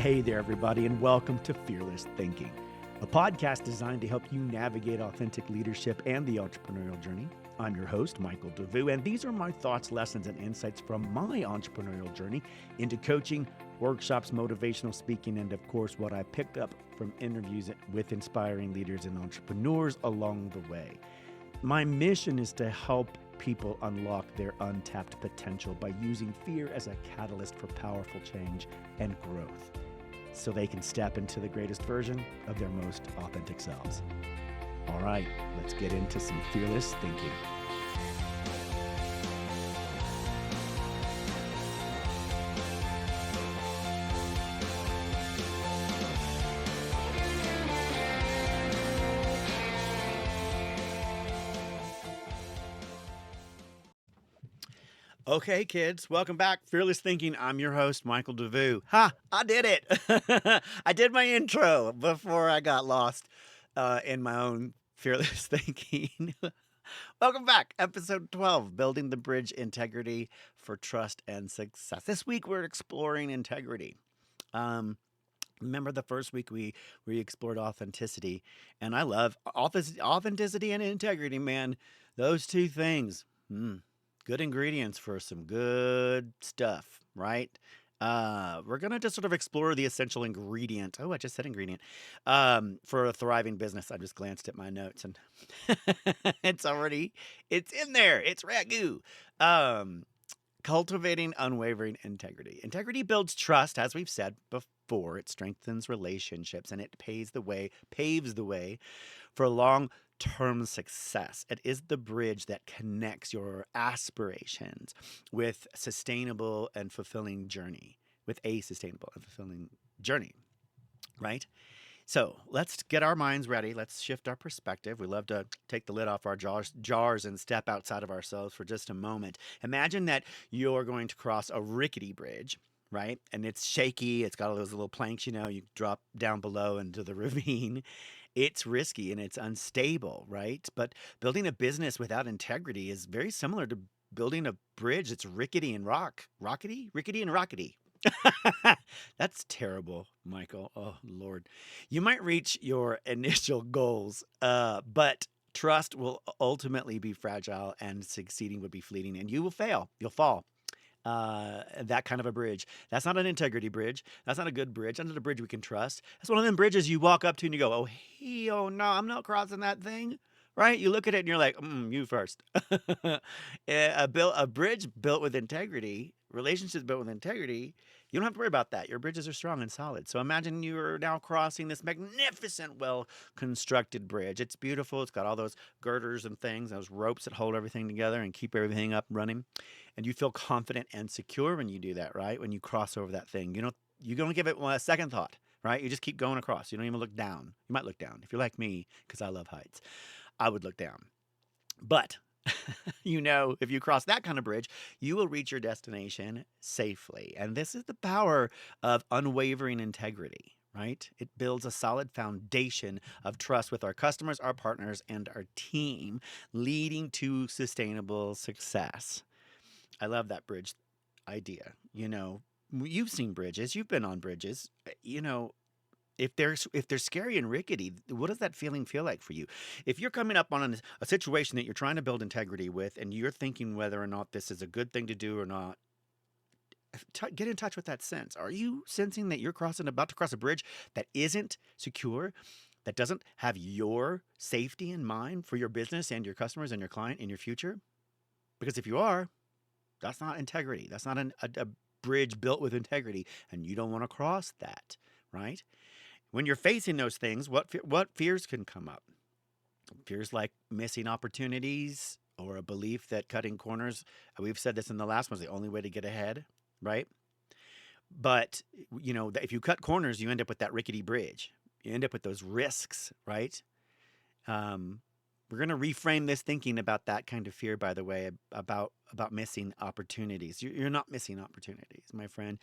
Hey there, everybody, and welcome to Fearless Thinking, a podcast designed to help you navigate authentic leadership and the entrepreneurial journey. I'm your host, Michael Devous, and these are my thoughts, lessons, and insights from my entrepreneurial journey into coaching, workshops, motivational speaking, and of course, what I picked up from interviews with inspiring leaders and entrepreneurs along the way. My mission is to help people unlock their untapped potential by using fear as a catalyst for powerful change and growth, so they can step into the greatest version of their most authentic selves. All right, let's get into some fearless thinking. Okay, kids, welcome back. Fearless Thinking. I'm your host, Michael Devous. I did it. I did my intro before I got lost in my own fearless thinking. Welcome back. Episode 12, Building the Bridge, Integrity for Trust and Success. This week, we're exploring integrity. Remember the first week we explored authenticity, and I love authenticity and integrity, man. Those two things. Good ingredients for some good stuff, right? We're going to just sort of explore the essential ingredient. Oh, I just said ingredient. For a thriving business. I just glanced at my notes and it's in there. It's ragu. Cultivating unwavering integrity. Integrity builds trust, as we've said before. It strengthens relationships and it paves the way for long-term success. It is the bridge that connects your aspirations with a sustainable and fulfilling journey, right? So let's get our minds ready. Let's shift our perspective. We love to take the lid off our jars and step outside of ourselves for just a moment. Imagine that you're going to cross a rickety bridge, right? And it's shaky. It's got all those little planks, you drop down below into the ravine. It's risky and it's unstable, right? But building a business without integrity is very similar to building a bridge that's rickety and rockety. That's terrible, Michael. Oh, Lord. You might reach your initial goals, but trust will ultimately be fragile and succeeding would be fleeting, and you will fail. You'll fall. That kind of a bridge. That's not an integrity bridge. That's not a good bridge. That's not a bridge we can trust. That's one of them bridges you walk up to and you go, oh no, I'm not crossing that thing. Right? You look at it and you're like, you first. A bridge built with integrity, relationships built with integrity, you don't have to worry about that. Your bridges are strong and solid. So imagine you're now crossing this magnificent, well-constructed bridge. It's beautiful. It's got all those girders and things, those ropes that hold everything together and keep everything up running. And you feel confident and secure when you do that, right? When you cross over that thing. You don't give it a second thought, right? You just keep going across. You don't even look down. You might look down. If you're like me, because I love heights, I would look down. But if you cross that kind of bridge, you will reach your destination safely. And this is the power of unwavering integrity, right? It builds a solid foundation of trust with our customers, our partners, and our team, leading to sustainable success. I love that bridge idea. You've seen bridges, you've been on bridges, if they're scary and rickety, what does that feeling feel like for you? If you're coming up on a situation that you're trying to build integrity with and you're thinking whether or not this is a good thing to do or not, get in touch with that sense. Are you sensing that you're about to cross a bridge that isn't secure, that doesn't have your safety in mind for your business and your customers and your client and your future? Because if you are, that's not integrity. That's not a bridge built with integrity, and you don't want to cross that, right? When you're facing those things, what fears can come up? Fears like missing opportunities or a belief that cutting corners, we've said this in the last one, is the only way to get ahead, right? But, if you cut corners, you end up with that rickety bridge. You end up with those risks, right? We're going to reframe this thinking about that kind of fear, by the way, about missing opportunities. You're not missing opportunities, my friend.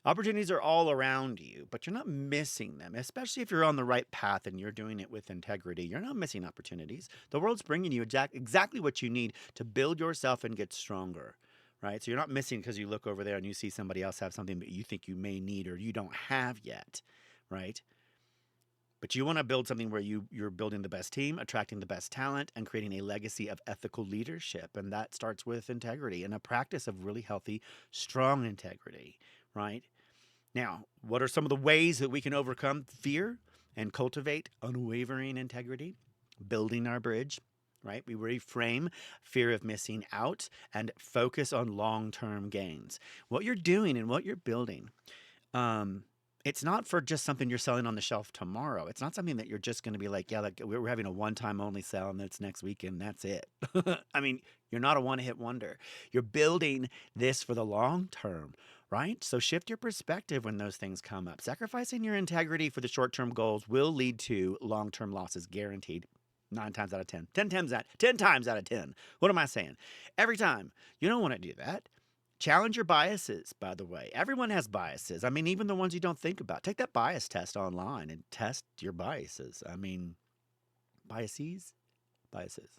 Opportunities are all around you, but you're not missing them, especially if you're on the right path and you're doing it with integrity. You're not missing opportunities. The world's bringing you exactly what you need to build yourself and get stronger, right? So you're not missing because you look over there and you see somebody else have something that you think you may need or you don't have yet, right? But you want to build something where you're building the best team, attracting the best talent, and creating a legacy of ethical leadership. And that starts with integrity and a practice of really healthy, strong integrity, right? Now, what are some of the ways that we can overcome fear and cultivate unwavering integrity? Building our bridge, right? We reframe fear of missing out and focus on long term gains. What you're doing and what you're building, um, it's not for just something you're selling on the shelf tomorrow. It's not something that you're just going to be like, yeah, like we're having a one time only sale and it's next week and that's it. I mean, you're not a one hit wonder. You're building this for the long term, right? So shift your perspective when those things come up. Sacrificing your integrity for the short term goals will lead to long term losses, guaranteed. 9 times out of 10, 10 times out of 10. What am I saying? Every time. You don't want to do that. Challenge your biases, by the way. Everyone has biases. I mean, even the ones you don't think about. Take that bias test online and test your biases. I mean, biases? Biases.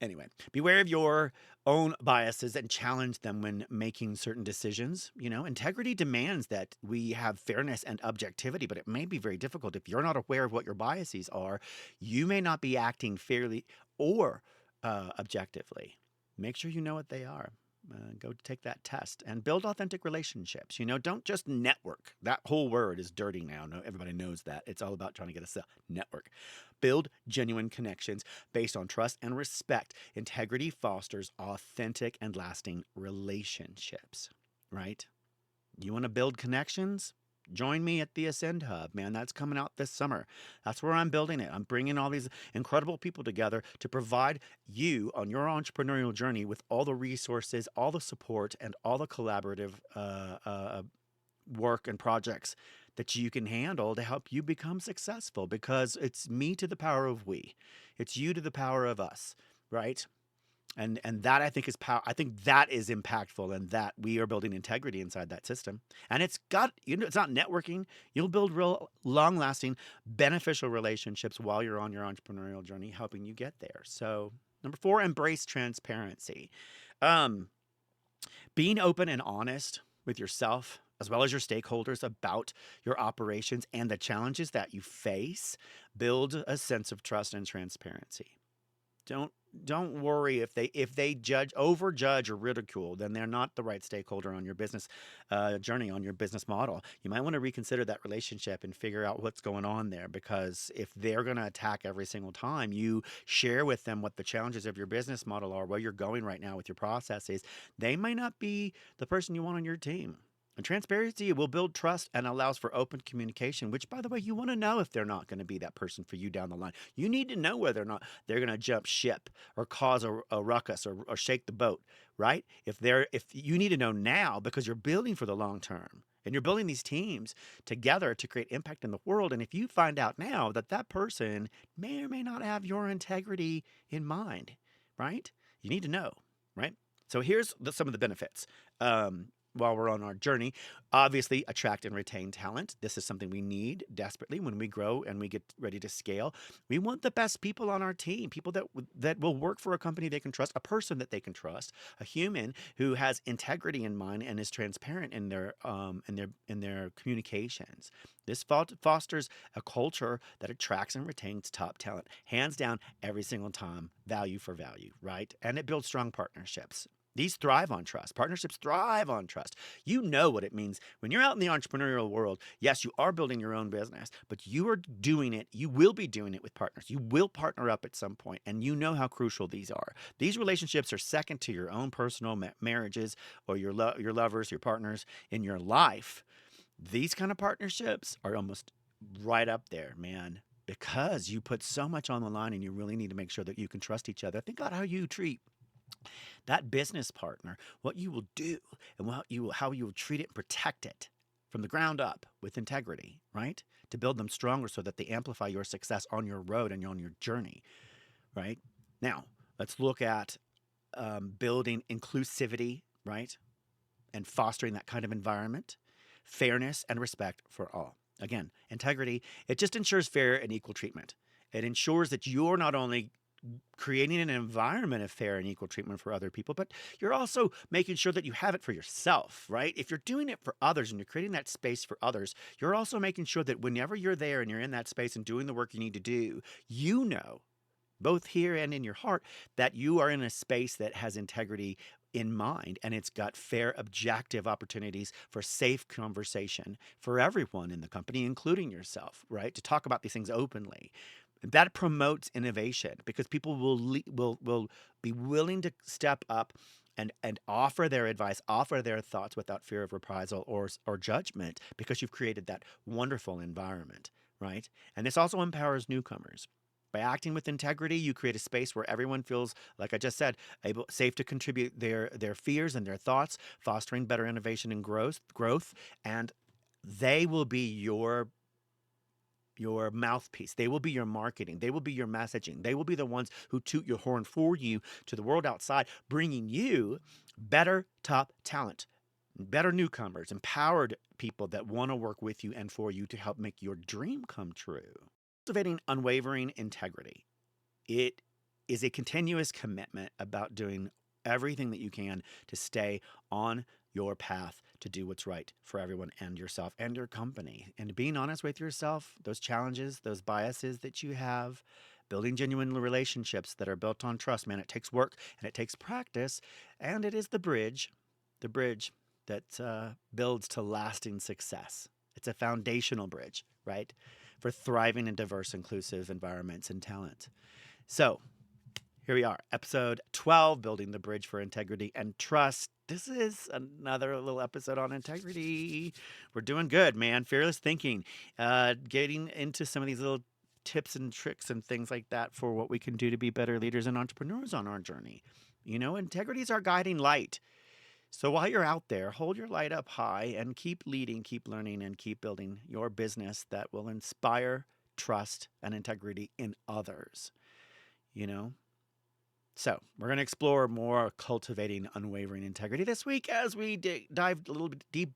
Anyway, beware of your own biases and challenge them when making certain decisions. You know, integrity demands that we have fairness and objectivity, but it may be very difficult. If you're not aware of what your biases are, you may not be acting fairly or objectively. Make sure you know what they are. Go take that test and build authentic relationships. You know, don't just network. That whole word is dirty now. No, everybody knows that. It's all about trying to get a sale. Network. Build genuine connections based on trust and respect. Integrity fosters authentic and lasting relationships, right? You want to build connections? Join me at the Ascend Hub, man. That's coming out this summer. That's where I'm building it. I'm bringing all these incredible people together to provide you on your entrepreneurial journey with all the resources, all the support, and all the collaborative work and projects that you can handle to help you become successful, because it's me to the power of we. It's you to the power of us, right? And that I think is power. I think that is impactful, and that we are building integrity inside that system. And it's got, you know, it's not networking. You'll build real long lasting beneficial relationships while you're on your entrepreneurial journey, helping you get there. So number 4, embrace transparency. Um, Being open and honest with yourself as well as your stakeholders about your operations and the challenges that you face build a sense of trust and transparency. Don't worry if they overjudge or ridicule, then they're not the right stakeholder on your business journey, on your business model. You might want to reconsider that relationship and figure out what's going on there, because if they're going to attack every single time you share with them what the challenges of your business model are, where you're going right now with your processes, they might not be the person you want on your team. And transparency will build trust and allows for open communication, which, by the way, you want to know if they're not going to be that person for you down the line. You need to know whether or not they're going to jump ship or cause a ruckus or shake the boat, right? If you need to know now, because you're building for the long term and you're building these teams together to create impact in the world. And if you find out now that that person may or may not have your integrity in mind, right? You need to know, right? So here's some of the benefits. While we're on our journey, obviously attract and retain talent. This is something we need desperately when we grow and we get ready to scale. We want the best people on our team, people that will work for a company they can trust, a person that they can trust, a human who has integrity in mind and is transparent in their communications. This fosters a culture that attracts and retains top talent, hands down, every single time, value for value, right? And it builds strong partnerships. These thrive on trust. Partnerships thrive on trust. You know what it means when you're out in the entrepreneurial world. Yes, you are building your own business, but you are doing it. You will be doing it with partners. You will partner up at some point, and you know how crucial these are. These relationships are second to your own personal marriages or your lovers, your partners in your life. These kind of partnerships are almost right up there, man, because you put so much on the line and you really need to make sure that you can trust each other. Think about how you treat that business partner, what you will do and how you will treat it and protect it from the ground up with integrity, right? To build them stronger so that they amplify your success on your road and on your journey, right? Now, let's look at building inclusivity, right? And fostering that kind of environment, fairness and respect for all. Again, integrity, it just ensures fair and equal treatment. It ensures that you're not only creating an environment of fair and equal treatment for other people, but you're also making sure that you have it for yourself, right? If you're doing it for others and you're creating that space for others, you're also making sure that whenever you're there and you're in that space and doing the work you need to do, you know, both here and in your heart, that you are in a space that has integrity in mind, and it's got fair, objective opportunities for safe conversation for everyone in the company, including yourself, right? To talk about these things openly. That promotes innovation because people will be willing to step up and offer their advice, offer their thoughts without fear of reprisal or judgment, because you've created that wonderful environment, right? And this also empowers newcomers. By acting with integrity, you create a space where everyone feels, like I just said, safe to contribute their fears and their thoughts, fostering better innovation and growth, and they will be your mouthpiece. They will be your marketing. They will be your messaging. They will be the ones who toot your horn for you to the world outside, bringing you better top talent, better newcomers, empowered people that want to work with you and for you to help make your dream come true. Cultivating unwavering integrity. It is a continuous commitment about doing everything that you can to stay on your path to do what's right for everyone and yourself and your company. And being honest with yourself, those challenges, those biases that you have, building genuine relationships that are built on trust. Man, it takes work and it takes practice. And it is the bridge that builds to lasting success. It's a foundational bridge, right? For thriving in diverse, inclusive environments and talent. So here we are, episode 12, Building the Bridge for Integrity and Trust. This is another little episode on integrity. We're doing good, man. Fearless thinking, getting into some of these little tips and tricks and things like that for what we can do to be better leaders and entrepreneurs on our journey. You know, integrity is our guiding light. So while you're out there, hold your light up high and keep leading, keep learning, and keep building your business that will inspire trust and integrity in others. You know? So we're going to explore more cultivating unwavering integrity this week as we dive a little bit deep,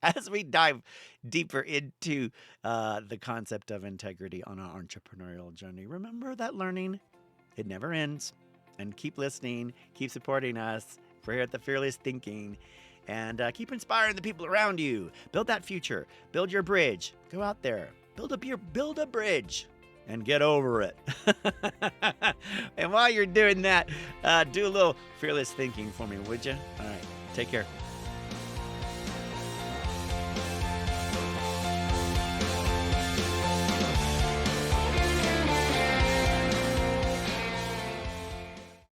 as we dive deeper into the concept of integrity on our entrepreneurial journey. Remember that learning, it never ends. And keep listening, keep supporting us. We're here at the Fearless Thinking. And keep inspiring the people around you. Build that future. Build your bridge. Go out there. Build a bridge. And get over it. And while you're doing that, do a little fearless thinking for me, would you? All right. Take care.